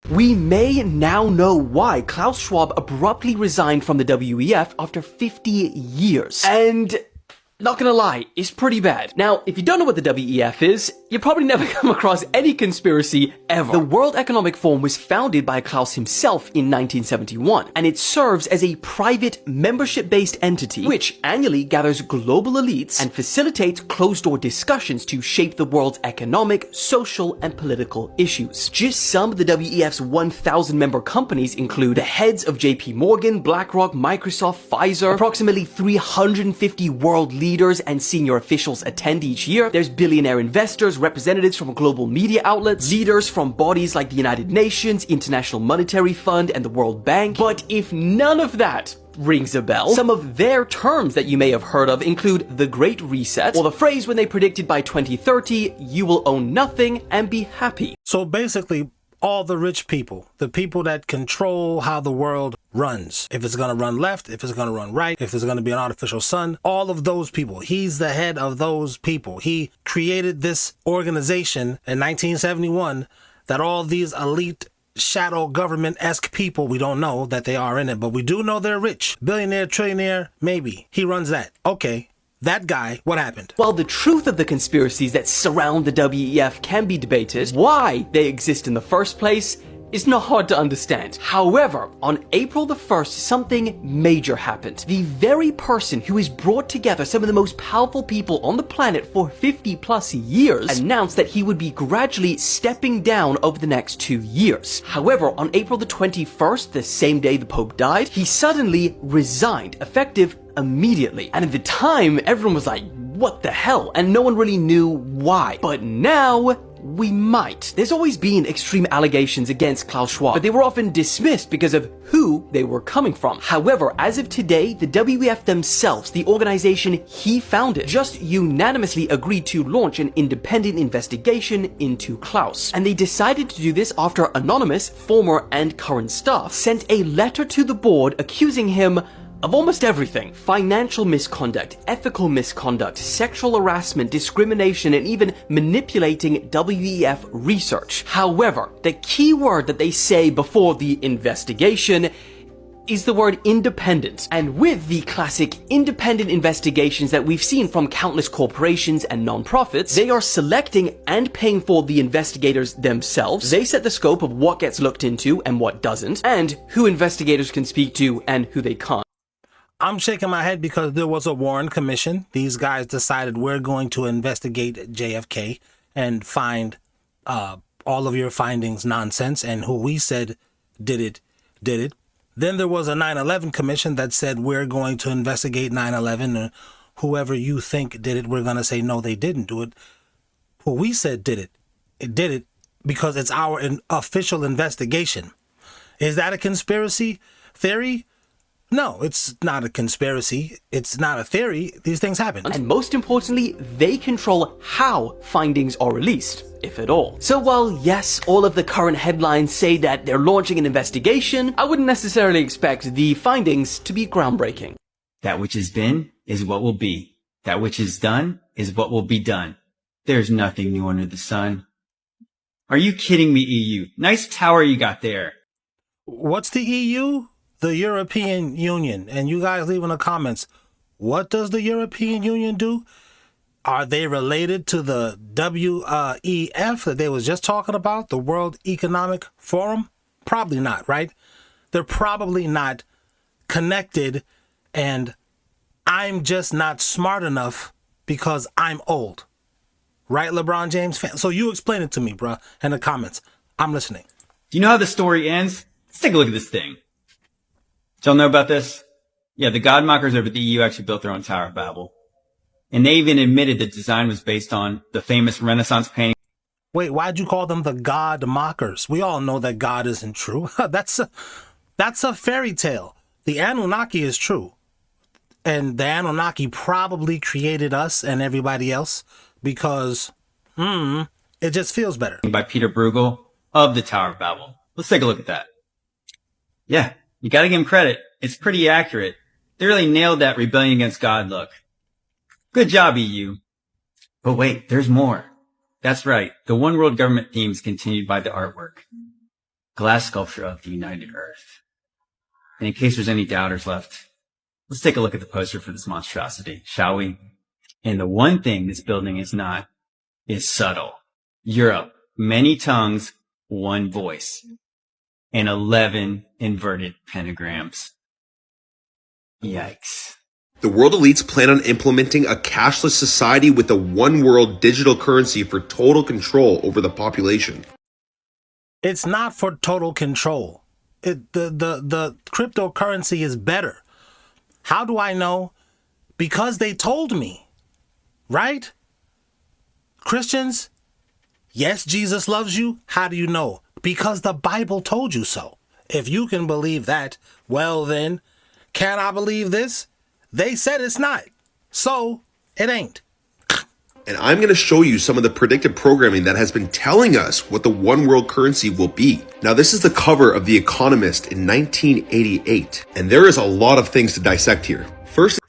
We may now know why Klaus Schwab abruptly resigned from the WEF after 50 years. And not gonna lie, it's pretty bad. Now, if you don't know what the WEF is, you probably never come across any conspiracy ever. The World Economic Forum was founded by Klaus himself in 1971, and it serves as a private membership-based entity which annually gathers global elites and facilitates closed-door discussions to shape the world's economic, social, and political issues. Just some of the WEF's 1,000-member companies include the heads of JP Morgan, BlackRock, Microsoft, Pfizer. Approximately 350 world leaders and senior officials attend each year. There's billionaire investors, representatives from global media outlets, leaders from bodies like the United Nations, International Monetary Fund, and the World Bank. But if none of that rings a bell, some of their terms that you may have heard of include the Great Reset, or the phrase when they predicted by 2030, you will own nothing and be happy. So basically, all the rich people, the people that control how the world runs, if it's going to run left, if it's going to run right, if there's going to be an artificial sun, all of those people, he's the head of those people. He created this organization in 1971 that all these elite shadow government-esque people, we don't know that they are in it, but we do know they're rich. Billionaire, trillionaire, maybe. He runs that. Okay. That guy, what happened? While the truth of the conspiracies that surround the WEF can be debated, why they exist in the first place is not hard to understand. However, on April the 1st, something major happened. The very person who has brought together some of the most powerful people on the planet for 50 plus years announced that he would be gradually stepping down over the next 2 years. However, on April the 21st, the same day the Pope died, he suddenly resigned, effective immediately. And at the time, everyone was like, what the hell? And no one really knew why. But now, we might. There's always been extreme allegations against Klaus Schwab, but they were often dismissed because of who they were coming from. However, as of today, the WEF themselves, the organization he founded, just unanimously agreed to launch an independent investigation into Klaus. And they decided to do this after anonymous, former and current staff sent a letter to the board accusing him of almost everything: financial misconduct, ethical misconduct, sexual harassment, discrimination, and even manipulating WEF research. However, the key word that they say before the investigation is the word independent. And with the classic independent investigations that we've seen from countless corporations and non-profits, they are selecting and paying for the investigators themselves. They set the scope of what gets looked into and what doesn't, and who investigators can speak to and who they can't. I'm shaking my head because there was a Warren Commission. These guys decided we're going to investigate JFK and find all of your findings nonsense, and who we said did it, did it. Then there was a 9/11 Commission that said we're going to investigate 9/11, and whoever you think did it, we're going to say no, they didn't do it. Who we said did it, it did it because it's our official investigation. Is that a conspiracy theory? No, it's not a conspiracy. It's not a theory. These things happen. And most importantly, they control how findings are released, if at all. So while yes, all of the current headlines say that they're launching an investigation, I wouldn't necessarily expect the findings to be groundbreaking. That which has been is what will be. That which is done is what will be done. There's nothing new under the sun. Are you kidding me, EU? Nice tower you got there. What's the EU? The European Union. And you guys leave in the comments, what does the European Union do? Are they related to the WEF that they was just talking about, the World Economic Forum? Probably not, right? They're probably not connected, and I'm just not smart enough because I'm old. Right, LeBron James fan? So you explain it to me, bruh, in the comments. I'm listening. Do you know how the story ends? Let's take a look at this thing. Y'all know about this? Yeah, the godmockers over at the EU actually built their own Tower of Babel. And they even admitted the design was based on the famous Renaissance painting. Wait, why'd you call them the God mockers? We all know that God isn't true. That's a fairy tale. The Anunnaki is true. And the Anunnaki probably created us and everybody else because, it just feels better. By Peter Bruegel of the Tower of Babel. Let's take a look at that. Yeah, you gotta give him credit. It's pretty accurate. They really nailed that rebellion against God look. Good job, EU. But wait, there's more. That's right. The one world government theme is continued by the artwork. glass sculpture of the United Earth. And in case there's any doubters left, let's take a look at the poster for this monstrosity, shall we? And the one thing this building is not is subtle. Europe, many tongues, one voice, and 11 inverted pentagrams. Yikes. The world elites plan on implementing a cashless society with a one world digital currency for total control over the population. It's not for total control. The cryptocurrency is better. How do I know? Because they told me, right? Christians, yes, Jesus loves you. How do you know? Because the Bible told you so. If you can believe that, well then, can I believe this? They said it's not. So, it ain't. And I'm going to show you some of the predictive programming that has been telling us what the one world currency will be. Now, this is the cover of The Economist in 1988. And there is a lot of things to dissect here. First,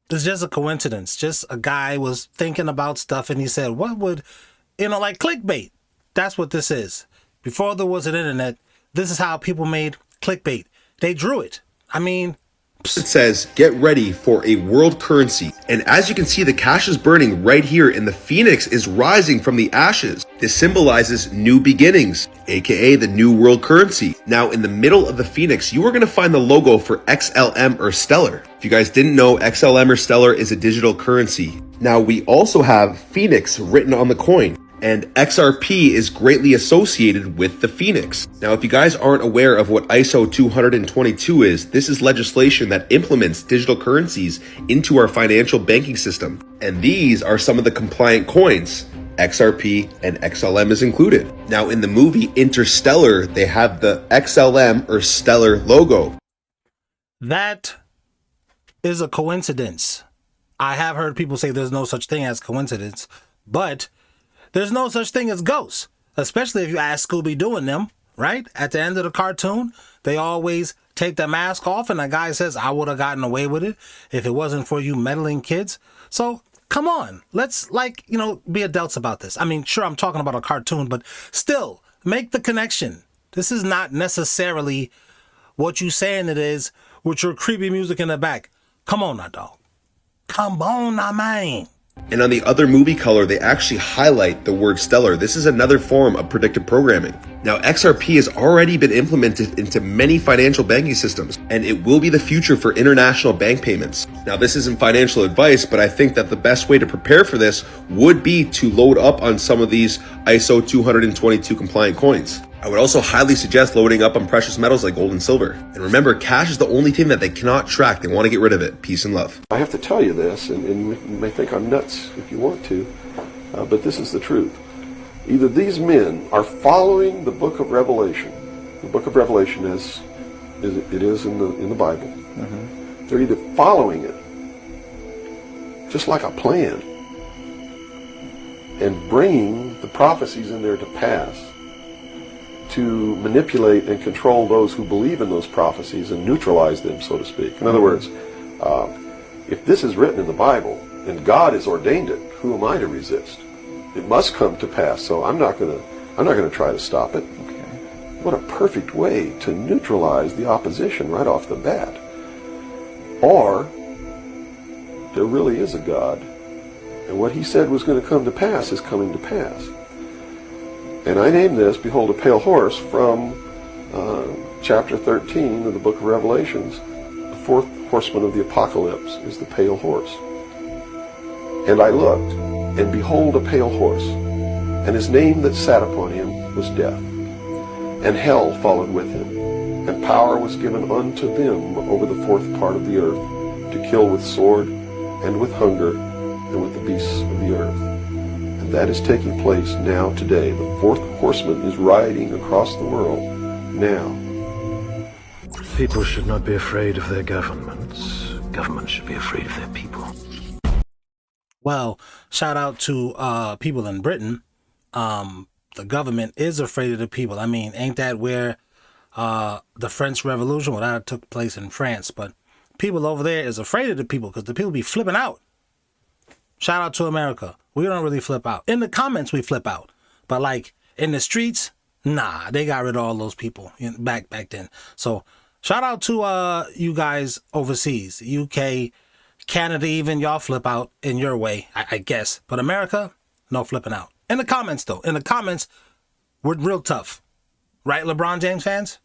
It's just a coincidence. Just a guy was thinking about stuff and he said, what would, like clickbait. That's what this is. Before there was an internet, this is how people made clickbait. They drew it. I mean, it says, get ready for a world currency. And as you can see, the cash is burning right here and the phoenix is rising from the ashes. This symbolizes new beginnings, aka the new world currency. Now, in the middle of the phoenix, you are going to find the logo for XLM or Stellar. If you guys didn't know, XLM or Stellar is a digital currency. Now, we also have Phoenix written on the coin. And XRP is greatly associated with the Phoenix. Now, if you guys aren't aware of what ISO 222 is, this is legislation that implements digital currencies into our financial banking system. And these are some of the compliant coins. XRP and XLM is included. Now, in the movie Interstellar, they have the XLM or Stellar logo. that is a coincidence. I have heard people say there's no such thing as coincidence, but there's no such thing as ghosts, especially if you ask Scooby-Doo and them, right? At the end of the cartoon, they always take the mask off and the guy says, I would have gotten away with it if it wasn't for you meddling kids. So come on, let's be adults about this. I mean, sure, I'm talking about a cartoon, but still make the connection. This is not necessarily what you saying it is with your creepy music in the back. Come on now, dog. Come on now, man. And on the other movie color, they actually highlight the word stellar. This is another form of predictive programming. Now, XRP has already been implemented into many financial banking systems, and it will be the future for international bank payments. Now, this isn't financial advice, but I think that the best way to prepare for this would be to load up on some of these ISO 222 compliant coins. I would also highly suggest loading up on precious metals like gold and silver. And remember, cash is the only thing that they cannot track. They want to get rid of it. Peace and love. I have to tell you this, and you may think I'm nuts if you want to, but this is the truth. Either these men are following the book of Revelation. The book of Revelation is in the Bible. Mm-hmm. They're either following it, just like a plan, and bringing the prophecies in there to pass, to manipulate and control those who believe in those prophecies and neutralize them, so to speak. In other words, if this is written in the Bible and God has ordained it, who am I to resist? It must come to pass. So I'm not going to try to stop it. Okay. What a perfect way to neutralize the opposition right off the bat. Or there really is a God, and what He said was going to come to pass is coming to pass. And I name this, behold, a pale horse, from chapter 13 of the book of Revelations. The fourth horseman of the apocalypse is the pale horse. And I looked, and behold, a pale horse, and his name that sat upon him was Death. And hell followed with him, and power was given unto them over the fourth part of the earth, to kill with sword, and with hunger, and with the beasts of the earth. That is taking place now today. The fourth horseman is riding across the world now. People should not be afraid of their governments. Governments should be afraid of their people. Well, shout out to people in Britain. The government is afraid of the people. I mean, ain't that where the French Revolution, well, that took place in France, but people over there is afraid of the people because the people be flipping out. Shout out to America. We don't really flip out. In the comments, we flip out. But like in the streets, Nah, they got rid of all those people back then. So shout out to you guys overseas, UK, Canada, even y'all flip out in your way, I guess. But America, no flipping out. In the comments though, we're real tough, right, LeBron James fans?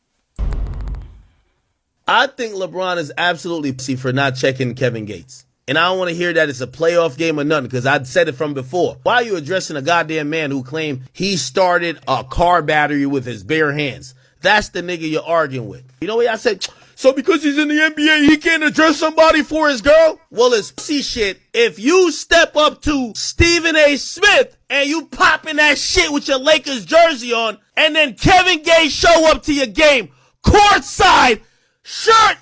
I think LeBron is absolutely pussy for not checking Kevin Gates. And I don't want to hear that it's a playoff game or nothing, because I'd said it from before. Why are you addressing a goddamn man who claimed he started a car battery with his bare hands? That's the nigga you're arguing with. You know what I said? So because he's in the NBA, he can't address somebody for his girl? Well, it's pussy shit. If you step up to Stephen A. Smith and you popping that shit with your Lakers jersey on, and then Kevin Gates show up to your game, courtside, shirt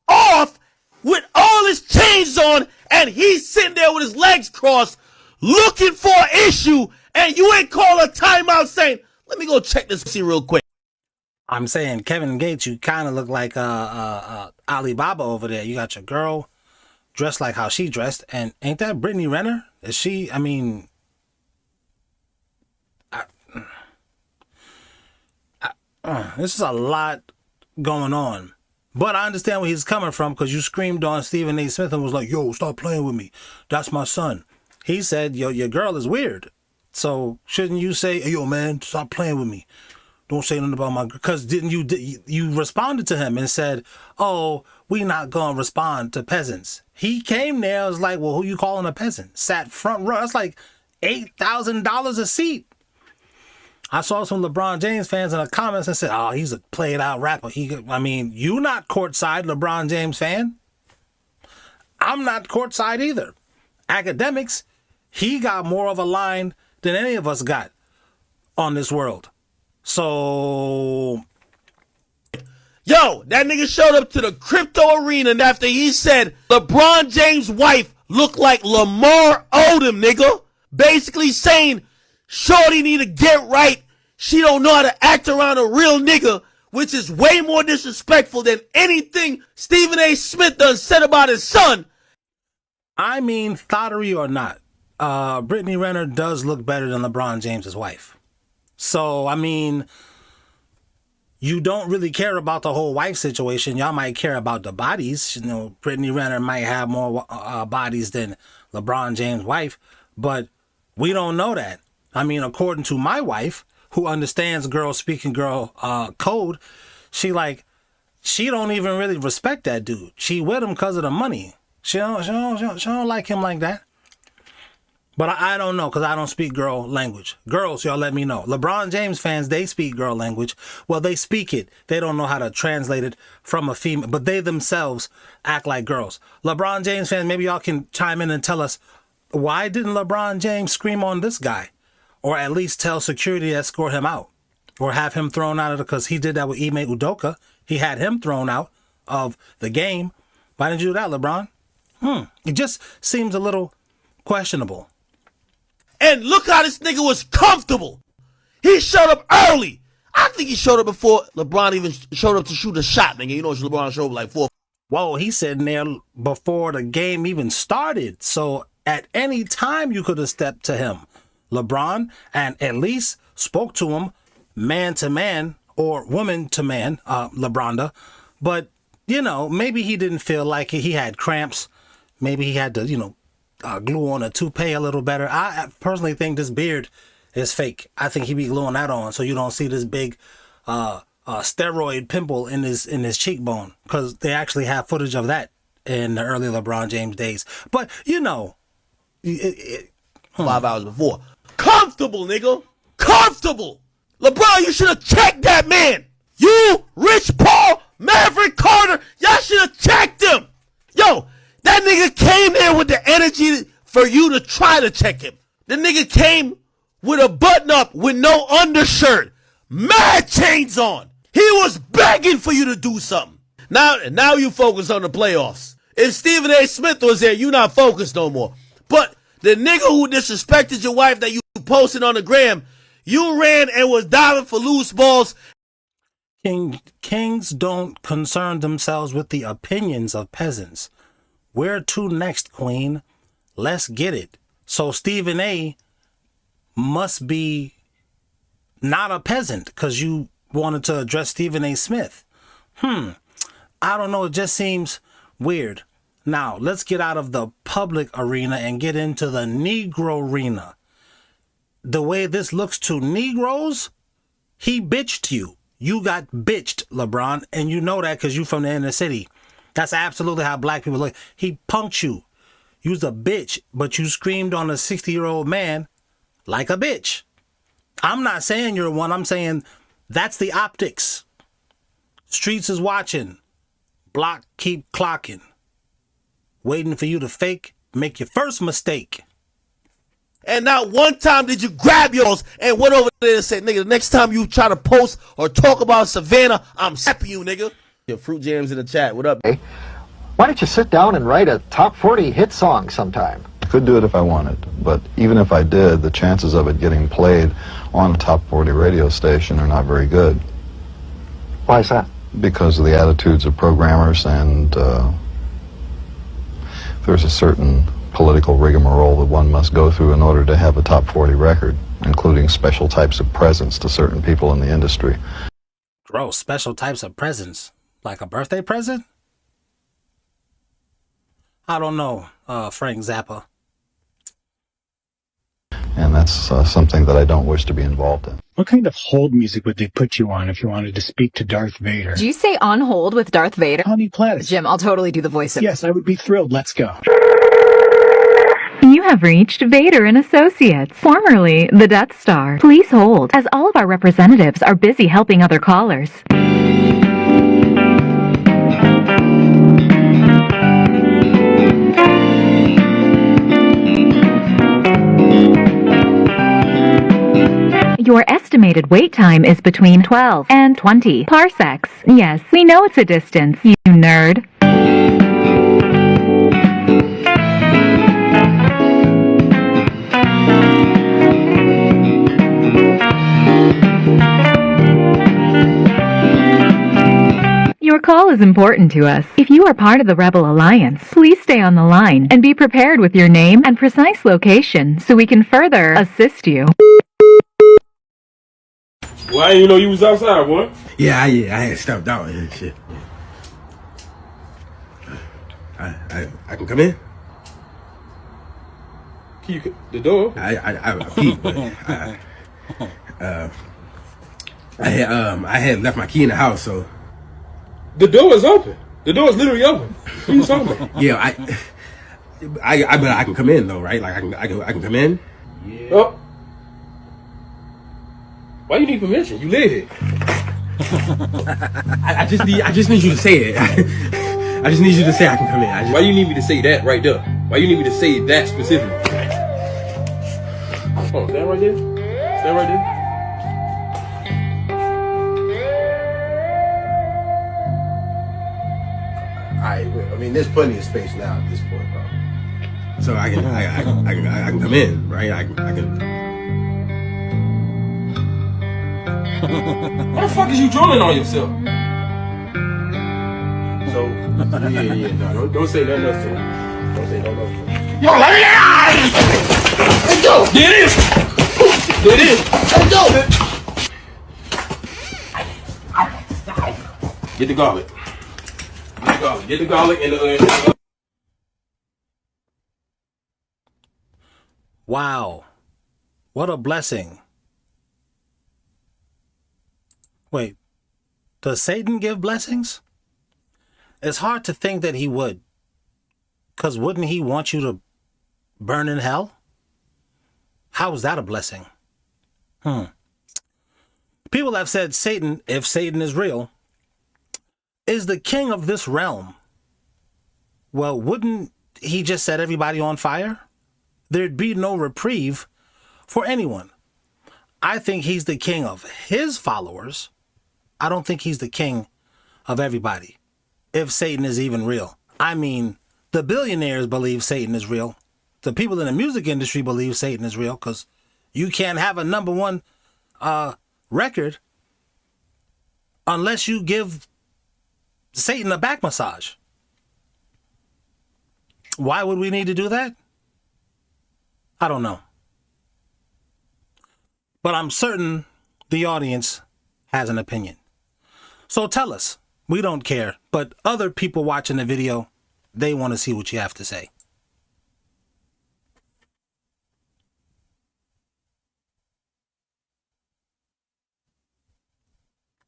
off, with all his chains on, and he's sitting there with his legs crossed, looking for an issue, and you ain't call a timeout saying, let me go check this pussy real quick. I'm saying, Kevin Gates, you kind of look like Alibaba over there. You got your girl dressed like how she dressed, and ain't that Brittany Renner? Is she, I mean, this is a lot going on. But I understand where he's coming from, because you screamed on Stephen A. Smith and was like, yo, stop playing with me. That's my son. He said, yo, your girl is weird. So shouldn't you say, hey, yo, man, stop playing with me. Don't say nothing about my girl. Because didn't you responded to him and said, oh, we not going to respond to peasants. He came there and was like, well, who you calling a peasant? Sat front row. That's like $8,000 a seat. I saw some LeBron James fans in the comments and said, oh, he's a played out rapper. You not courtside LeBron James fan. I'm not courtside either. Academics, he got more of a line than any of us got on this world. So, yo, that nigga showed up to the crypto arena after he said LeBron James' wife looked like Lamar Odom, nigga. Basically saying, shorty need to get right. She don't know how to act around a real nigga, which is way more disrespectful than anything Stephen A. Smith done said about his son. I mean, thottery or not, Brittany Renner does look better than LeBron James's wife. So, I mean, you don't really care about the whole wife situation. Y'all might care about the bodies. You know, Brittany Renner might have more bodies than LeBron James' wife, but we don't know that. I mean, according to my wife, who understands girl speaking girl code, she don't even really respect that dude. She with him because of the money. She don't like him like that. But I don't know, because I don't speak girl language. Girls, y'all let me know. LeBron James fans, they speak girl language. Well, they speak it. They don't know how to translate it from a female, but they themselves act like girls. LeBron James fans, maybe y'all can chime in and tell us, why didn't LeBron James scream on this guy? Or at least tell security to escort him out. Or have him thrown out of it, because he did that with Ime Udoka. He had him thrown out of the game. Why didn't you do that, LeBron? It just seems a little questionable. And look how this nigga was comfortable. He showed up early. I think he showed up before LeBron even showed up to shoot a shot, nigga. You know, LeBron showed up like 4. Whoa, he's sitting there before the game even started. So at any time you could have stepped to him, LeBron, and at least spoke to him man to man or woman to man, LeBronda. But, you know, maybe he didn't feel like it. He had cramps. Maybe he had to, glue on a toupee a little better. I personally think this beard is fake. I think he be gluing that on so you don't see this big steroid pimple in his cheekbone, because they actually have footage of that in the early LeBron James days. But 5 hours before. Comfortable, nigga. Comfortable. LeBron, you should have checked that man. You, Rich Paul, Maverick Carter, y'all should have checked him. Yo, that nigga came there with the energy for you to try to check him. The nigga came with a button up with no undershirt. Mad chains on. He was begging for you to do something. Now you focus on the playoffs. If Stephen A. Smith was there, you not focused no more. But the nigga who disrespected your wife that you posted on the gram, you ran and was diving for loose balls. Kings don't concern themselves with the opinions of peasants. Where to next, Queen? Let's get it. So Stephen A. must be not a peasant because you wanted to address Stephen A. Smith. I don't know. It just seems weird. Now, let's get out of the public arena and get into the Negro arena. The way this looks to Negroes, he bitched you. You got bitched, LeBron, and you know that because you from the inner city. That's absolutely how black people look. He punked you. You's a bitch, but you screamed on a 60-year-old man like a bitch. I'm not saying you're one. I'm saying that's the optics. Streets is watching. Block keep clocking. Waiting for you to make your first mistake. And not one time did you grab yours and went over there and said, nigga, the next time you try to post or talk about Savannah, I'm slapping you, nigga. Your Fruit Jams in the chat. What up? Hey, why don't you sit down and write a top 40 hit song sometime? I could do it if I wanted, but even if I did, the chances of it getting played on a top 40 radio station are not very good. Why is that? Because of the attitudes of programmers, and there's a certain political rigmarole that one must go through in order to have a top 40 record, including special types of presents to certain people in the industry. Gross, special types of presents. Like a birthday present? I don't know, Frank Zappa. And that's something that I don't wish to be involved in. What kind of hold music would they put you on if you wanted to speak to Darth Vader? Did you say on hold with Darth Vader? Connie Plattis. Jim, I'll totally do the voice of... Yes, I would be thrilled. Let's go. You have reached Vader and Associates, formerly the Death Star. Please hold, as all of our representatives are busy helping other callers. Your estimated wait time is between 12 and 20 parsecs. Yes, we know it's a distance, you nerd. Your call is important to us. If you are part of the Rebel Alliance, please stay on the line and be prepared with your name and precise location so we can further assist you. Well, I didn't even know you was outside, boy. Yeah, I had stepped out and shit. I can come in? Key the door? I peed, but I had left my key in the house, so. The door is open. The door is literally open. What are you talking about? Yeah, but I can come in though, right? Like I can come in. Yeah. Oh. Why you need permission? You live here. I just need you to say it. I just need you to say I can come in. Why you need me to say that right there? Why you need me to say that specifically? Hold on, stand right there. Stand right there. Alright, I mean, there's plenty of space now at this point, bro. So I can come in, right? I can. Why the fuck is you drooling on yourself? So no, don't say nothing else to him. Don't say nothing else to him. Yo, let me out! Let's go! There it is! There it is! Let's go! Get the garlic. Get the garlic and the Wow. What a blessing. Wait, does Satan give blessings? It's hard to think that he would. Because wouldn't he want you to burn in hell? How is that a blessing? People have said Satan, if Satan is real, is the king of this realm. Well, wouldn't he just set everybody on fire? There'd be no reprieve for anyone. I think he's the king of his followers. I don't think he's the king of everybody, if Satan is even real. I mean, the billionaires believe Satan is real. The people in the music industry believe Satan is real because you can't have a number one record unless you give Satan a back massage. Why would we need to do that? I don't know. But I'm certain the audience has an opinion. So tell us. We don't care. But other people watching the video, they want to see what you have to say.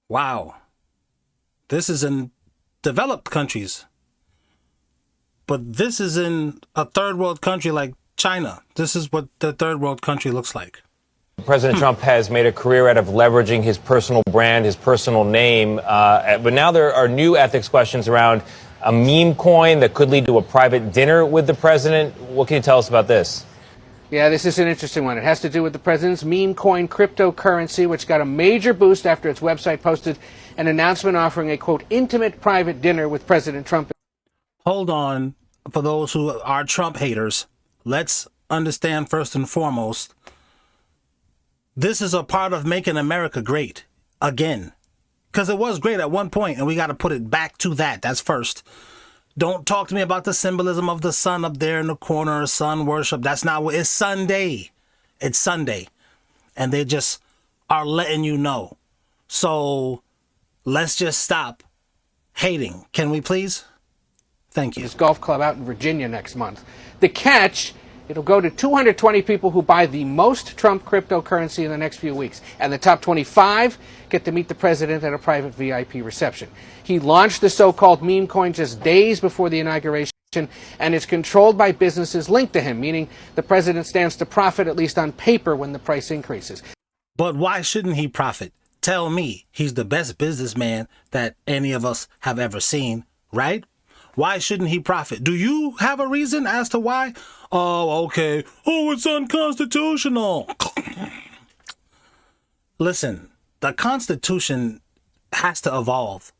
Wow. This is in developed countries. But this is in a third world country like China. This is what the third world country looks like. President Trump has made a career out of leveraging his personal brand, his personal name. But now there are new ethics questions around a meme coin that could lead to a private dinner with the president. What can you tell us about this? Yeah, this is an interesting one. It has to do with the president's meme coin cryptocurrency, which got a major boost after its website posted an announcement offering a, quote, intimate private dinner with President Trump. Hold on. For those who are Trump haters, let's understand first and foremost, this is a part of making America great again. Because it was great at one point, and we got to put it back to that. That's first. Don't talk to me about the symbolism of the sun up there in the corner, sun worship. That's not what it's Sunday. It's Sunday. And they just are letting you know. So let's just stop hating. Can we please? Thank you. This golf club out in Virginia next month. The catch, it'll go to 220 people who buy the most Trump cryptocurrency in the next few weeks. And the top 25 get to meet the president at a private VIP reception. He launched the so-called meme coin just days before the inauguration, and it's controlled by businesses linked to him, meaning the president stands to profit, at least on paper, when the price increases. But why shouldn't he profit? Tell me. He's the best businessman that any of us have ever seen, right? Why shouldn't he profit? Do you have a reason as to why? Oh, okay. Oh, it's unconstitutional. Listen, the Constitution has to evolve.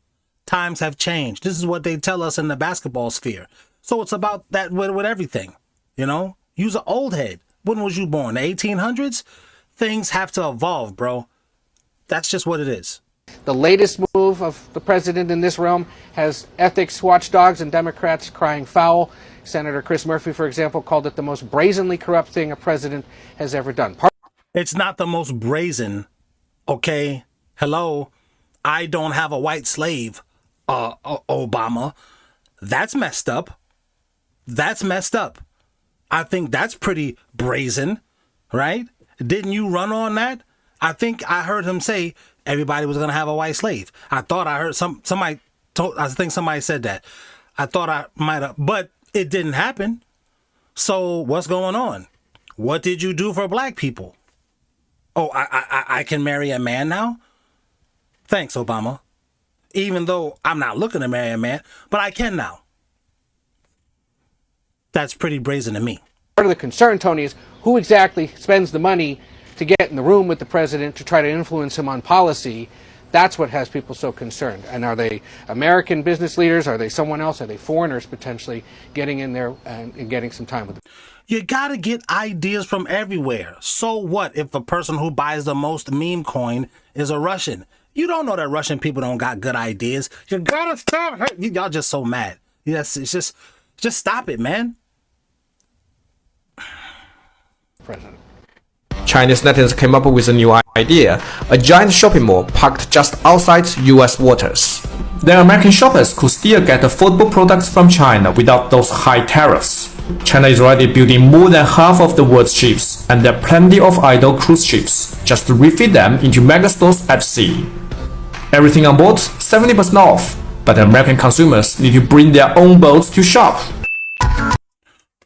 Times have changed. This is what they tell us in the basketball sphere. So it's about that with everything. You know, use an old head. When was you born? The 1800s? Things have to evolve, bro. That's just what it is. The latest move of the president in this realm has ethics watchdogs and Democrats crying foul. Senator Chris Murphy, for example, called it the most brazenly corrupt thing a president has ever done. It's not the most brazen, okay? Hello? I don't have a white slave, Obama. That's messed up. That's messed up. I think that's pretty brazen, right? Didn't you run on that? I think I heard him say everybody was going to have a white slave. I thought I heard somebody said that. I thought I might have, but it didn't happen. So what's going on? What did you do for black people? Oh, I can marry a man now? Thanks, Obama. Even though I'm not looking to marry a man, but I can now. That's pretty brazen to me. Part of the concern, Tony, is who exactly spends the money to get in the room with the president to try to influence him on policy. That's what has people so concerned. And are they American business leaders? Are they someone else? Are they foreigners potentially getting in there and getting some time with them? You got to get ideas from everywhere. So what if the person who buys the most meme coin is a Russian? You don't know that Russian people don't got good ideas. You got to stop. Y'all just so mad. Yes, it's just stop it, man. President. Chinese netizens came up with a new idea, a giant shopping mall parked just outside US waters. Then American shoppers could still get affordable products from China without those high tariffs. China is already building more than half of the world's ships, and there are plenty of idle cruise ships. Just to refit them into mega stores at sea. Everything on board 70% off, but American consumers need to bring their own boats to shop.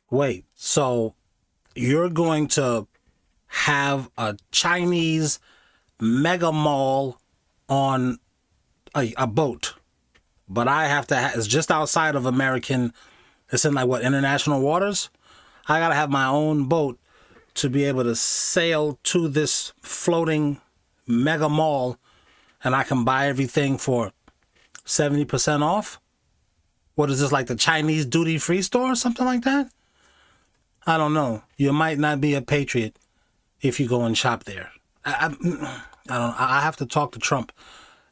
Wait, so you're going to have a Chinese mega mall on a boat, but I have to it's just outside of American, it's in like what, international waters? I gotta have my own boat to be able to sail to this floating mega mall, and I can buy everything for 70% off? What is this, like the Chinese duty-free store or something like that? I don't know. You might not be a patriot if you go and shop there. I don't know. I have to talk to Trump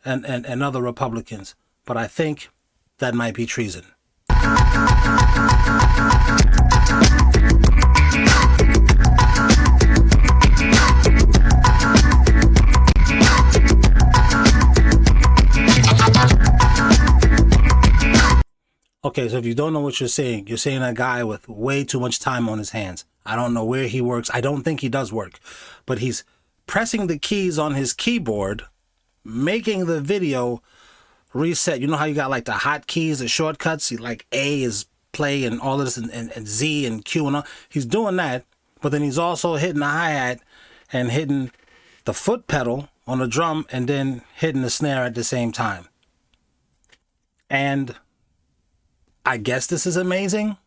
and other Republicans, but I think that might be treason. Okay, so if you don't know what you're seeing a guy with way too much time on his hands. I don't know where he works. I don't think he does work, but he's pressing the keys on his keyboard, making the video reset. You know how you got like the hotkeys, the shortcuts? Like A is play and all of this, and Z and Q and all. He's doing that, but then he's also hitting the hi-hat and hitting the foot pedal on the drum and then hitting the snare at the same time. And I guess this is amazing.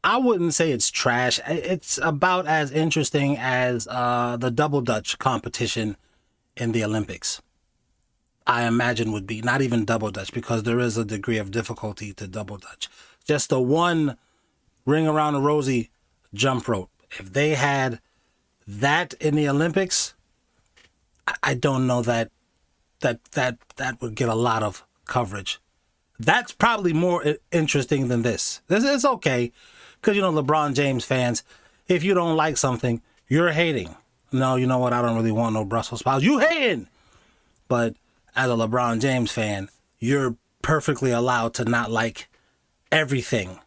I wouldn't say it's trash. It's about as interesting as the double dutch competition in the Olympics. I imagine would be not even double dutch, because there is a degree of difficulty to double dutch. Just the one ring around the rosy jump rope. If they had that in the Olympics, I don't know that would get a lot of coverage. That's probably more interesting than this. This is okay. Because, you know, LeBron James fans, if you don't like something, you're hating. No, you know what? I don't really want no Brussels sprouts. You hating! But as a LeBron James fan, you're perfectly allowed to not like everything.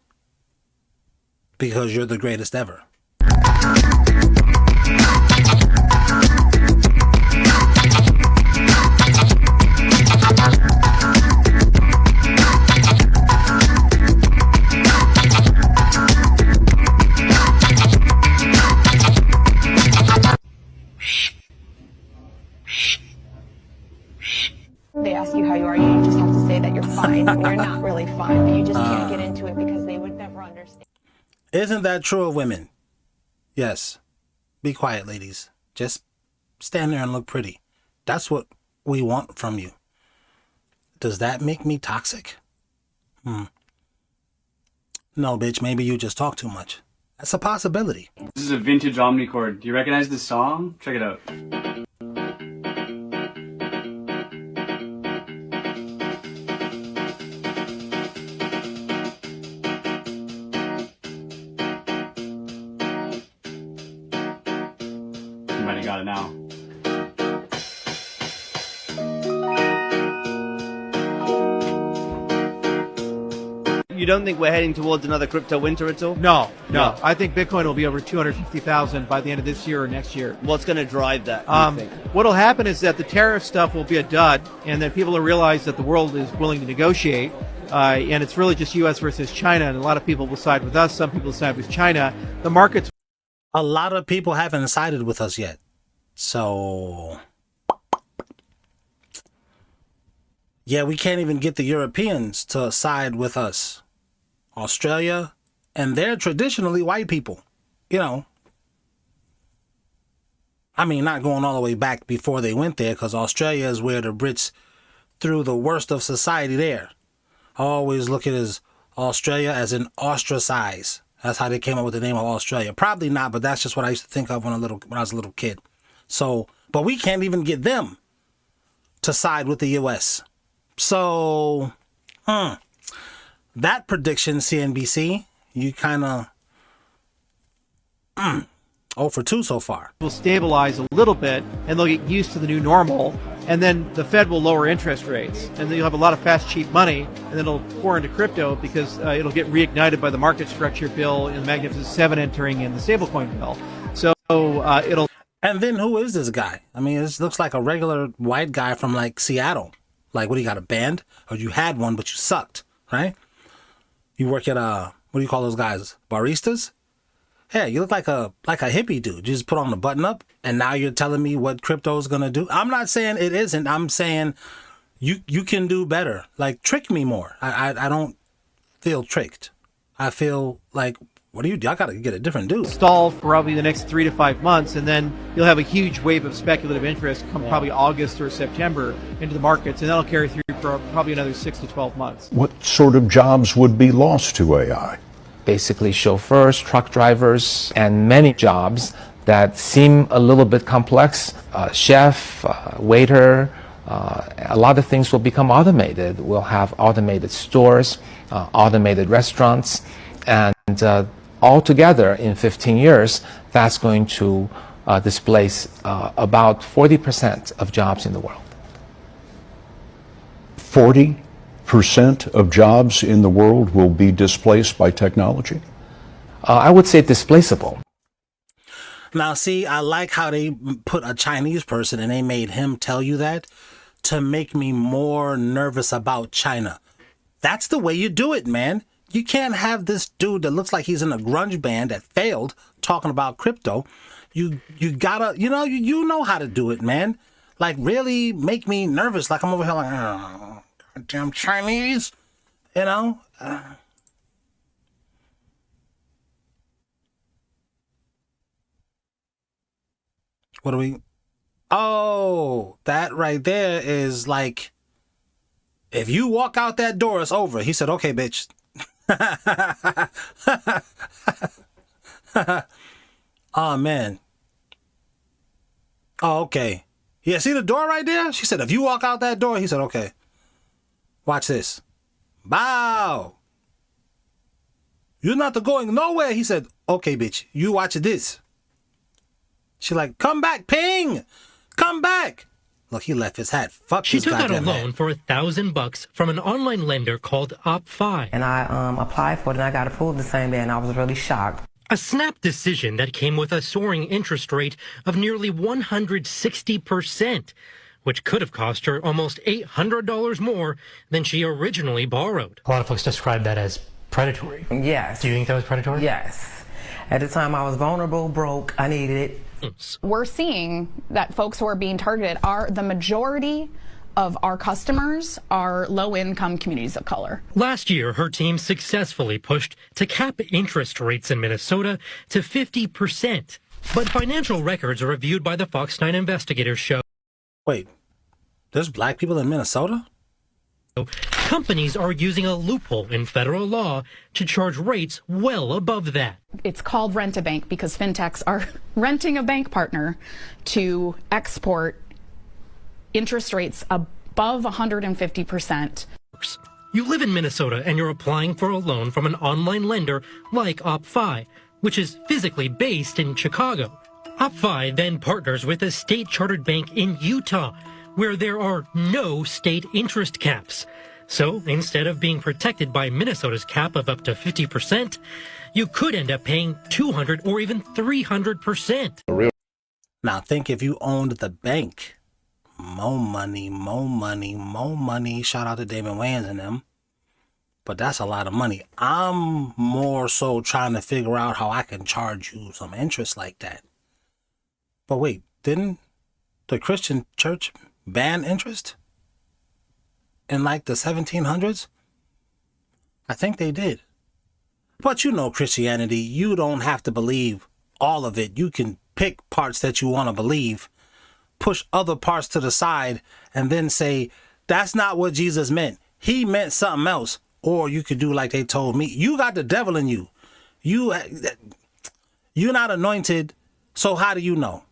Because you're the greatest ever. They ask you how you are, you just have to say that you're fine when you're not really fine, but you just can't get into it because they would never understand. Isn't that true of women? Yes. Be quiet, ladies. Just stand there and look pretty. That's what we want from you. Does that make me toxic? No, bitch, maybe you just talk too much. That's a possibility. This is a vintage omnichord. Do you recognize this song? Check it out. You might have got it now. You don't think we're heading towards another crypto winter at all? No. I think Bitcoin will be over 250,000 by the end of this year or next year. What's going to drive that, you think? What'll happen is that the tariff stuff will be a dud, and that people will realize that the world is willing to negotiate, and it's really just U.S. versus China, and a lot of people will side with us, some people will side with China. The markets... A lot of people haven't sided with us yet. So... yeah, we can't even get the Europeans to side with us. Australia, and they're traditionally white people, you know. I mean, not going all the way back before they went there, because Australia is where the Brits threw the worst of society there. I always look at it as Australia as an ostracize. That's how they came up with the name of Australia. Probably not, but that's just what I used to think of when I was a little kid. So, but we can't even get them to side with the U.S. So, that prediction, CNBC, you kind of 0 for 2 so far. Will stabilize a little bit, and they'll get used to the new normal, and then the Fed will lower interest rates, and then you'll have a lot of fast, cheap money, and then it'll pour into crypto because it'll get reignited by the market structure bill and the Magnificent Seven entering in the stablecoin bill. So it'll... And then who is this guy? I mean, this looks like a regular white guy from like Seattle. Like, what, do you got a band? Or you had one, but you sucked, right? You work at what do you call those guys? Baristas? Yeah, you look like a hippie dude. You just put on the button up, and now you're telling me what crypto's gonna do. I'm not saying it isn't. I'm saying you can do better. Like, trick me more. I don't feel tricked. I feel like what do you? Y'all got to get a different dude. Stall for probably the next 3 to 5 months, and then you'll have a huge wave of speculative interest come probably August or September into the markets, and that'll carry through for probably another 6 to 12 months. What sort of jobs would be lost to AI? Basically chauffeurs, truck drivers, and many jobs that seem a little bit complex. Chef, waiter, a lot of things will become automated. We'll have automated stores, automated restaurants, and altogether in 15 years, that's going to displace about 40% of jobs in the world. 40% of jobs in the world will be displaced by technology? I would say displaceable. Now, see, I like how they put a Chinese person and they made him tell you that to make me more nervous about China. That's the way you do it, man. You can't have this dude that looks like he's in a grunge band that failed talking about crypto. You gotta, you know how to do it, man. Like, really make me nervous. Like, I'm over here like, oh, goddamn Chinese, you know? What do we... Oh, that right there is like, if you walk out that door, it's over. He said, okay, bitch. Oh, man. Oh, okay. Yeah, see the door right there? She said, if you walk out that door, he said, okay. Watch this. Bow. You're not going nowhere. He said, okay, bitch, you watch this. She like, come back, Ping. Come back. Look, he left his hat. Fuck She this took out a goddamn loan hat. for $1,000 from an online lender called OpFi. And I applied for it and I got approved the same day, and I was really shocked. A snap decision that came with a soaring interest rate of nearly 160%, which could have cost her almost $800 more than she originally borrowed. A lot of folks describe that as predatory. Yes. Do you think that was predatory? Yes. At the time I was vulnerable, broke, I needed it. We're seeing that folks who are being targeted are the majority of our customers are low-income communities of color. Last year, her team successfully pushed to cap interest rates in Minnesota to 50%. But financial records are reviewed by the Fox 9 investigators show. Wait, there's black people in Minnesota? Companies are using a loophole in federal law to charge rates well above that. It's called rent-a-bank because fintechs are renting a bank partner to export interest rates above 150%. You live in Minnesota and you're applying for a loan from an online lender like OpFi, which is physically based in Chicago. OpFi then partners with a state-chartered bank in Utah, where there are no state interest caps. So instead of being protected by Minnesota's cap of up to 50%, you could end up paying 200 or even 300%. Now think if you owned the bank. More money, more money, more money. Shout out to Damon Wayans and them. But that's a lot of money. I'm more so trying to figure out how I can charge you some interest like that. But wait, didn't the Christian church ban interest in like the 1700s? I think they did. But you know Christianity, you don't have to believe all of it. You can pick parts that you want to believe, push other parts to the side, and then say, that's not what Jesus meant. He meant something else. Or you could do like they told me. You got the devil in you. You're not anointed, so how do you know?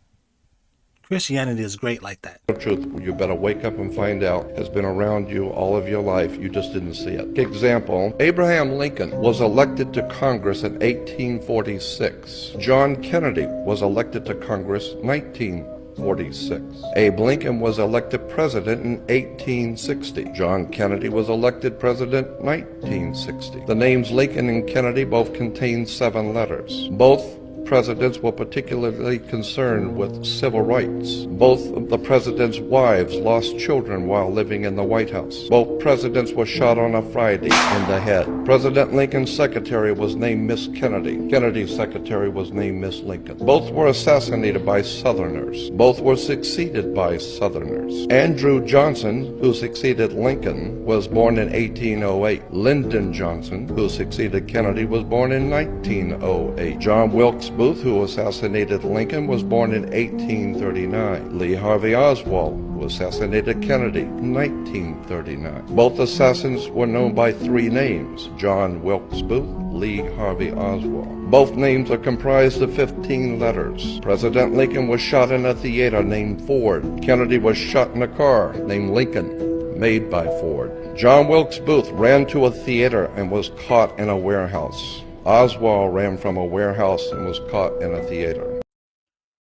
Christianity is great like that. The truth you better wake up and find out has been around you all of your life. You just didn't see it. Example, Abraham Lincoln was elected to Congress in 1846. John Kennedy was elected to Congress 1946. Abe Lincoln was elected president in 1860. John Kennedy was elected president 1960. The names Lincoln and Kennedy both contain 7 letters. Both presidents were particularly concerned with civil rights. Both of the president's wives lost children while living in the White House. Both presidents were shot on a Friday in the head. President Lincoln's secretary was named Miss Kennedy. Kennedy's secretary was named Miss Lincoln. Both were assassinated by Southerners. Both were succeeded by Southerners. Andrew Johnson, who succeeded Lincoln, was born in 1808. Lyndon Johnson, who succeeded Kennedy, was born in 1908. John Wilkes Booth, who assassinated Lincoln, was born in 1839. Lee Harvey Oswald, who assassinated Kennedy, in 1939. Both assassins were known by three names: John Wilkes Booth, Lee Harvey Oswald. Both names are comprised of 15 letters. President Lincoln was shot in a theater named Ford. Kennedy was shot in a car named Lincoln, made by Ford. John Wilkes Booth ran to a theater and was caught in a warehouse. Oswald ran from a warehouse and was caught in a theater.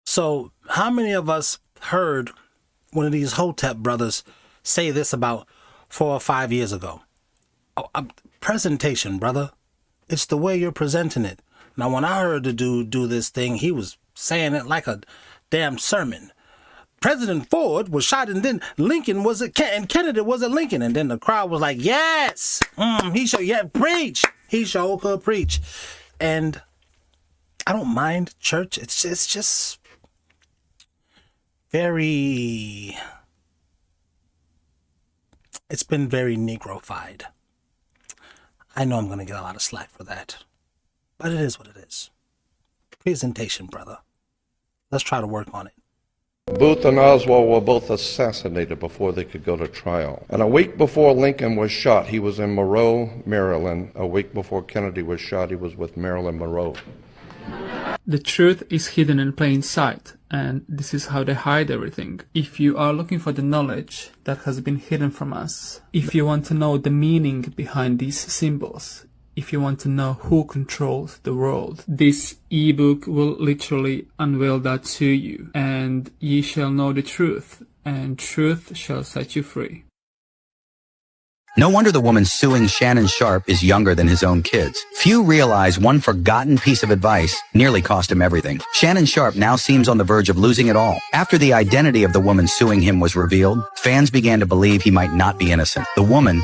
So how many of us heard one of these Hotep brothers say this about 4 or 5 years ago? Oh, presentation, brother. It's the way you're presenting it. Now, when I heard the dude do this thing, he was saying it like a damn sermon. President Ford was shot, and then Lincoln was and Kennedy was a Lincoln, and then the crowd was like, "Yes, preach." He sure could preach, and I don't mind church. It's just very. It's been very Negrofied. I know I'm going to get a lot of slack for that, but it is what it is. Presentation, brother. Let's try to work on it. Booth and Oswald were both assassinated before they could go to trial. And a week before Lincoln was shot, he was in Monroe, Maryland. A week before Kennedy was shot, he was with Marilyn Monroe. The truth is hidden in plain sight, and this is how they hide everything. If you are looking for the knowledge that has been hidden from us, if you want to know the meaning behind these symbols, if you want to know who controls the world, this ebook will literally unveil that to you, and ye shall know the truth, and truth shall set you free. No wonder the woman suing Shannon Sharpe is younger than his own kids. Few realize one forgotten piece of advice nearly cost him everything. Shannon Sharpe now seems on the verge of losing it all. After the identity of the woman suing him was revealed, fans began to believe he might not be innocent. The woman...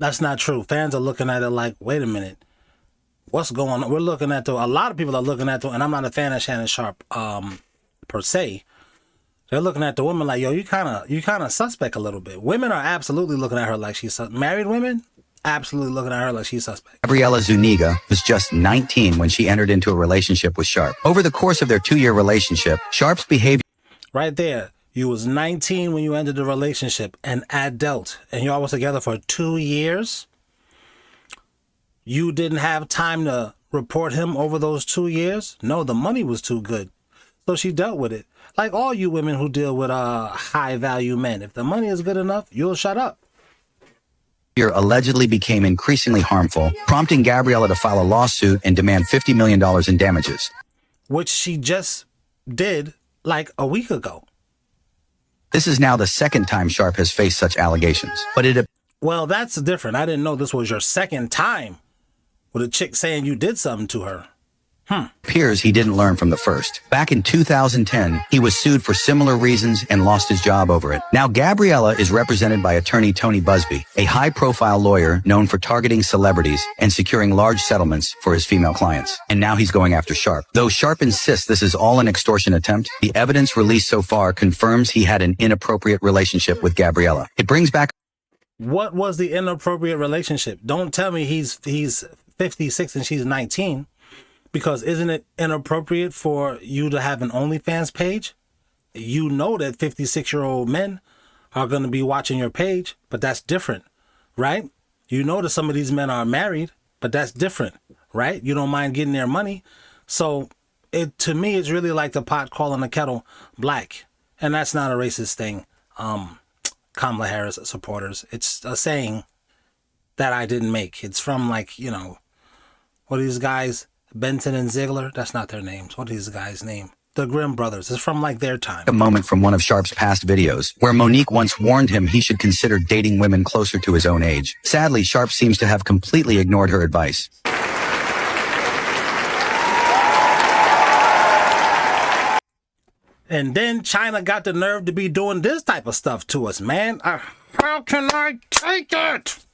That's not true. Fans are looking at it like, wait a minute, what's going on? We're looking at a lot of people are looking at and I'm not a fan of Shannon Sharpe per se. They're looking at the woman like, yo, you kind of suspect a little bit. Women are absolutely looking at her like she's married women. Absolutely looking at her like she's suspect. Gabriela Zuniga was just 19 when she entered into a relationship with Sharpe. Over the course of their 2-year relationship, Sharpe's behavior... Right there. You was 19 when you ended the relationship, an adult, and y'all was together for 2 years. You didn't have time to report him over those 2 years? No, the money was too good. So she dealt with it. Like all you women who deal with high-value men. If the money is good enough, you'll shut up. Allegedly became increasingly harmful, prompting Gabriela to file a lawsuit and demand $50 million in damages. Which she just did like a week ago. This is now the second time Sharpe has faced such allegations. But well, that's different. I didn't know this was your second time with a chick saying you did something to her. Appears he didn't learn from the first. Back in 2010, he was sued for similar reasons and lost his job over it. Now Gabriela is represented by attorney Tony Busby, a high-profile lawyer known for targeting celebrities and securing large settlements for his female clients. And now he's going after Sharpe. Though Sharpe insists this is all an extortion attempt, the evidence released so far confirms he had an inappropriate relationship with Gabriela. It brings back... What was the inappropriate relationship? Don't tell me he's 56 and she's 19. Because isn't it inappropriate for you to have an OnlyFans page? You know that 56-year-old men are going to be watching your page, but that's different, right? You know that some of these men are married, but that's different, right? You don't mind getting their money. So to me, it's really like the pot calling the kettle black. And that's not a racist thing. Kamala Harris supporters. It's a saying that I didn't make. It's from what are these guys? Benson and Ziegler, that's not their names. What is the guy's name? The Grimm brothers. It's from their time. A moment from one of Sharpe's past videos, where Monique once warned him he should consider dating women closer to his own age. Sadly, Sharpe seems to have completely ignored her advice. And then China got the nerve to be doing this type of stuff to us, man. How can I take it?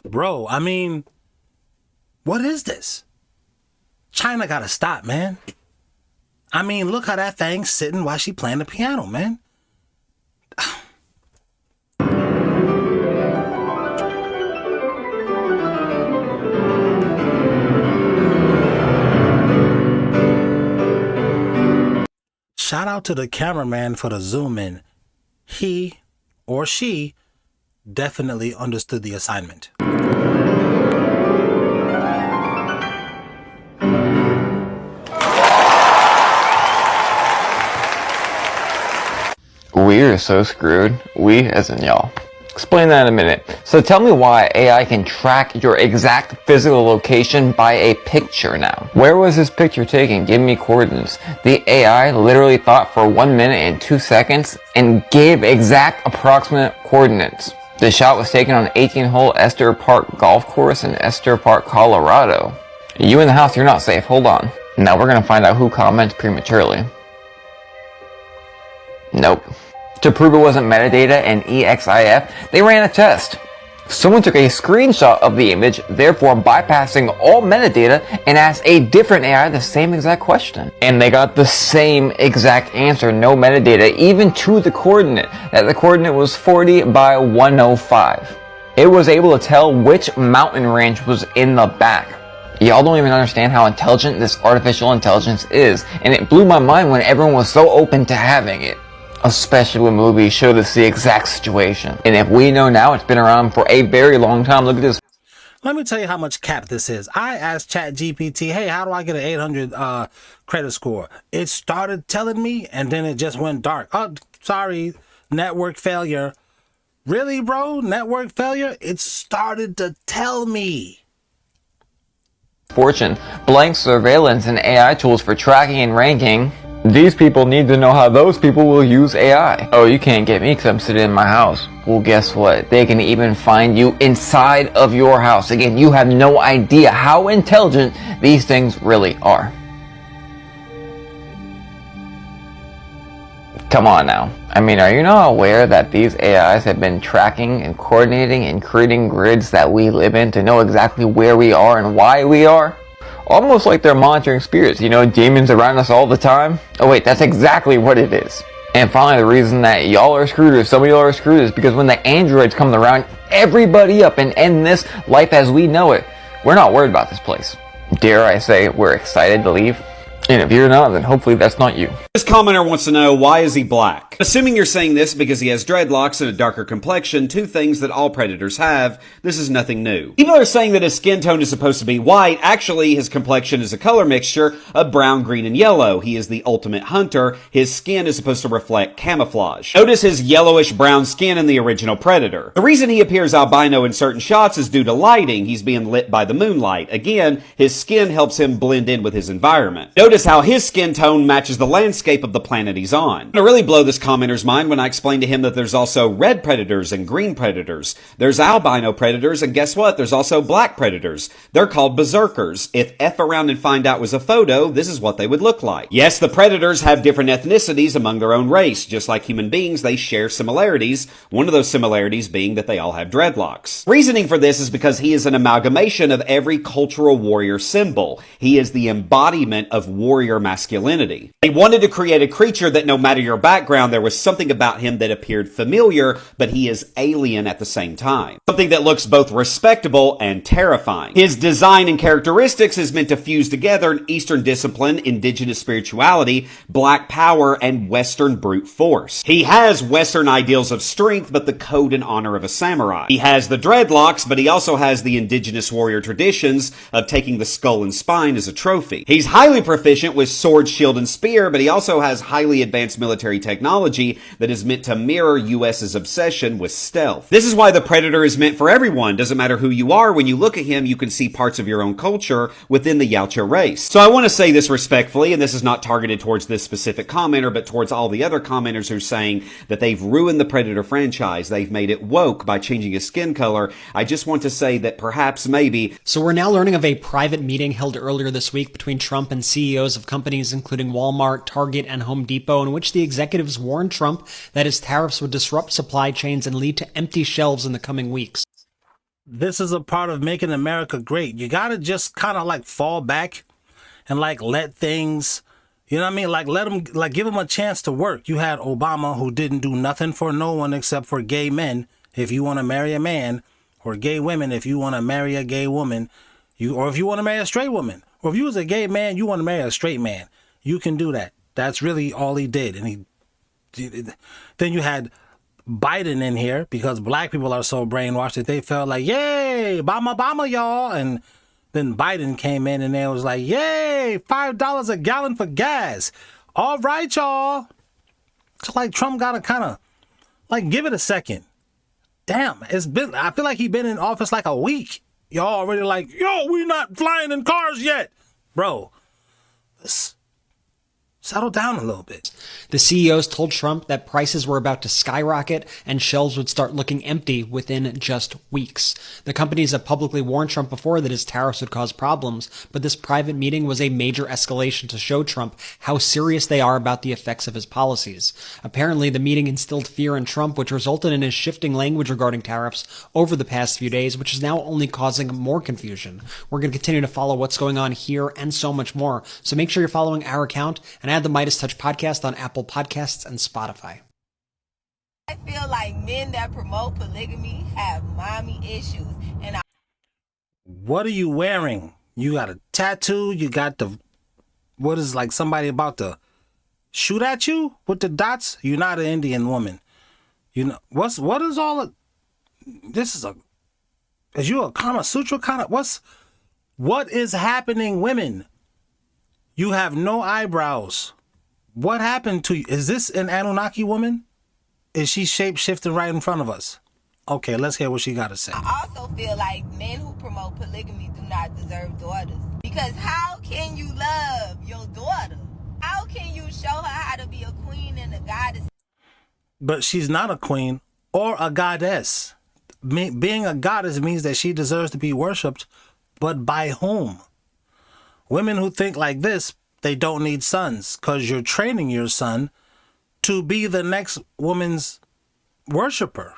Bro, I mean, what is this? China gotta stop, man. I mean, look how that thing's sitting while she playing the piano, man. Shout out to the cameraman for the zoom in. He or she definitely understood the assignment. We are so screwed. We as in y'all. Explain that in a minute. So tell me why AI can track your exact physical location by a picture now. Where was this picture taken? Give me coordinates. The AI literally thought for 1 minute and 2 seconds and gave exact approximate coordinates. The shot was taken on 18-hole Esther Park Golf Course in Esther Park, Colorado. You in the house, you're not safe. Hold on. Now we're gonna find out who comments prematurely. Nope. To prove it wasn't metadata and EXIF, they ran a test. Someone took a screenshot of the image, therefore bypassing all metadata, and asked a different AI the same exact question. And they got the same exact answer, no metadata, even to the coordinate, that the coordinate was 40 by 105. It was able to tell which mountain range was in the back. Y'all don't even understand how intelligent this artificial intelligence is, and it blew my mind when everyone was so open to having it. Especially when movies showed us the exact situation. And if we know now, it's been around for a very long time. Look at this. Let me tell you how much cap this is. I asked ChatGPT, hey, how do I get an 800 credit score? It started telling me, and then it just went dark. Oh, sorry, network failure. Really, bro? Network failure? It started to tell me. Fortune, blank surveillance and AI tools for tracking and ranking. These people need to know how those people will use AI. Oh, you can't get me because I'm sitting in my house. Well, guess what? They can even find you inside of your house. Again, you have no idea how intelligent these things really are. Come on now. I mean, are you not aware that these AIs have been tracking and coordinating and creating grids that we live in to know exactly where we are and why we are? Almost like they're monitoring spirits, you know, demons around us all the time. Oh wait, that's exactly what it is. And finally, the reason that y'all are screwed, or some of y'all are screwed, is because when the androids come around everybody up and end this life as we know it, we're not worried about this place. Dare I say, we're excited to leave? And if you're not, then hopefully that's not you. This commenter wants to know, why is he black? Assuming you're saying this because he has dreadlocks and a darker complexion, two things that all predators have, this is nothing new. People are saying that his skin tone is supposed to be white. Actually, his complexion is a color mixture of brown, green, and yellow. He is the ultimate hunter. His skin is supposed to reflect camouflage. Notice his yellowish brown skin in the original Predator. The reason he appears albino in certain shots is due to lighting. He's being lit by the moonlight. Again, his skin helps him blend in with his environment. Notice how his skin tone matches the landscape of the planet he's on. To really blow this commenter's mind when I explained to him that there's also red predators and green predators. There's albino predators, and guess what? There's also black predators. They're called berserkers. If F around and find out was a photo, this is what they would look like. Yes, the predators have different ethnicities among their own race. Just like human beings, they share similarities. One of those similarities being that they all have dreadlocks. Reasoning for this is because he is an amalgamation of every cultural warrior symbol. He is the embodiment of warrior masculinity. They wanted to create a creature that no matter your background, there there was something about him that appeared familiar, but he is alien at the same time. Something that looks both respectable and terrifying. His design and characteristics is meant to fuse together an Eastern discipline, indigenous spirituality, black power, and Western brute force. He has Western ideals of strength, but the code and honor of a samurai. He has the dreadlocks, but he also has the indigenous warrior traditions of taking the skull and spine as a trophy. He's highly proficient with sword, shield, and spear, but he also has highly advanced military technology that is meant to mirror US's obsession with stealth. This is why the Predator is meant for everyone. Doesn't matter who you are, when you look at him, you can see parts of your own culture within the Yautja race. So I want to say this respectfully, and this is not targeted towards this specific commenter, but towards all the other commenters who are saying that they've ruined the Predator franchise. They've made it woke by changing his skin color. I just want to say that perhaps maybe... So we're now learning of a private meeting held earlier this week between Trump and CEOs of companies including Walmart, Target, and Home Depot, in which the executives warned Trump that his tariffs would disrupt supply chains and lead to empty shelves in the coming weeks. This is a part of making America great. You got to just kind of like fall back and like let things, you know what I mean? Like let them, like give them a chance to work. You had Obama, who didn't do nothing for no one except for gay men. If you want to marry a man, or gay women, if you want to marry a gay woman, or if you want to marry a straight woman, or if you was a gay man, you want to marry a straight man, you can do that. That's really all he did. And then you had Biden in here because black people are so brainwashed that they felt like, yay, Obama, y'all. And then Biden came in and they was like, yay, $5 a gallon for gas. All right, y'all. So like Trump got to kind of like give it a second. Damn, I feel like he's been in office like a week. Y'all already like, yo, we're not flying in cars yet. Bro, let's settle down a little bit. The CEOs told Trump that prices were about to skyrocket and shelves would start looking empty within just weeks. The companies have publicly warned Trump before that his tariffs would cause problems, but this private meeting was a major escalation to show Trump how serious they are about the effects of his policies. Apparently, the meeting instilled fear in Trump, which resulted in his shifting language regarding tariffs over the past few days, which is now only causing more confusion. We're going to continue to follow what's going on here and so much more, so make sure you're following our account and add the Midas Touch podcast on Apple Podcasts and Spotify. I feel like men that promote polygamy have mommy issues. And what are you wearing? You got a tattoo? You got the, what is like somebody about to shoot at you with the dots? You're not an Indian woman. You know, what is all of, this is is you a Kama Sutra kind of, what is happening, women? You have no eyebrows. What happened to you? Is this an Anunnaki woman? Is she shape-shifting right in front of us? Okay, let's hear what she got to say. I also feel like men who promote polygamy do not deserve daughters. Because how can you love your daughter? How can you show her how to be a queen and a goddess? But she's not a queen or a goddess. Being a goddess means that she deserves to be worshipped, but by whom? Women who think like this, they don't need sons because you're training your son to be the next woman's worshiper.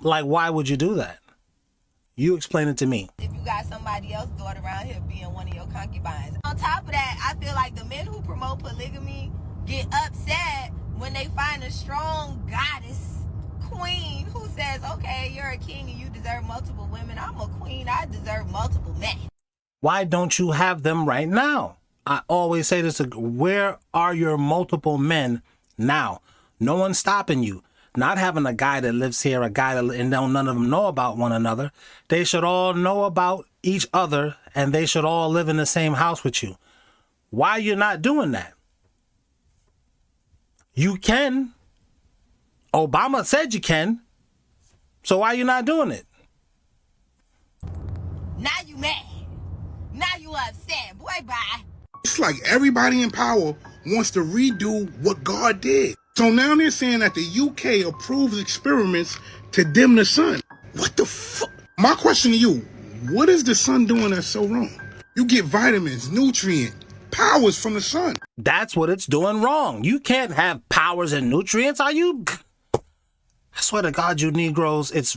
Like, why would you do that? You explain it to me. If you got somebody else daughter around here being one of your concubines. On top of that, I feel like the men who promote polygamy get upset when they find a strong goddess queen who says, okay, you're a king and you deserve multiple women. I'm a queen. I deserve multiple men. Why don't you have them right now? I always say this, where are your multiple men now? No one's stopping you. Not having a guy that lives here, a guy that, and none of them know about one another. They should all know about each other and they should all live in the same house with you. Why you're not doing that? You can. Obama said you can. So why you not doing it? Now you mad. Now you upset. Boy, bye. It's like everybody in power wants to redo what God did. So now they're saying that the UK approves experiments to dim the sun. What the fuck? My question to you, what is the sun doing that's so wrong? You get vitamins, nutrients, powers from the sun. That's what it's doing wrong. You can't have powers and nutrients. Are you? I swear to God, you Negroes, it's...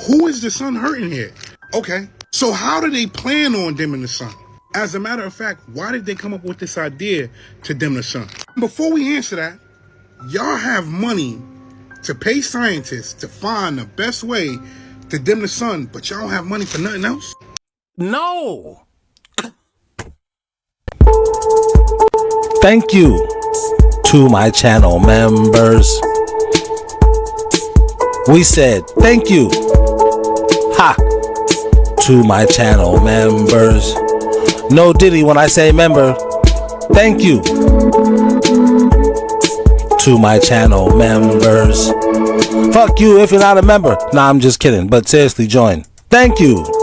Who is the sun hurting here? Okay, so how do they plan on dimming the sun? As a matter of fact, why did they come up with this idea to dim the sun? Before we answer that, Y'all have money to pay scientists to find the best way to dim the sun, but y'all don't have money for nothing else? No. Thank you to my channel members. We said thank you. Ha. To my channel members. No Diddy when I say member. Thank you to my channel members. Fuck you if you're not a member. Nah, I'm just kidding. But seriously, join. Thank you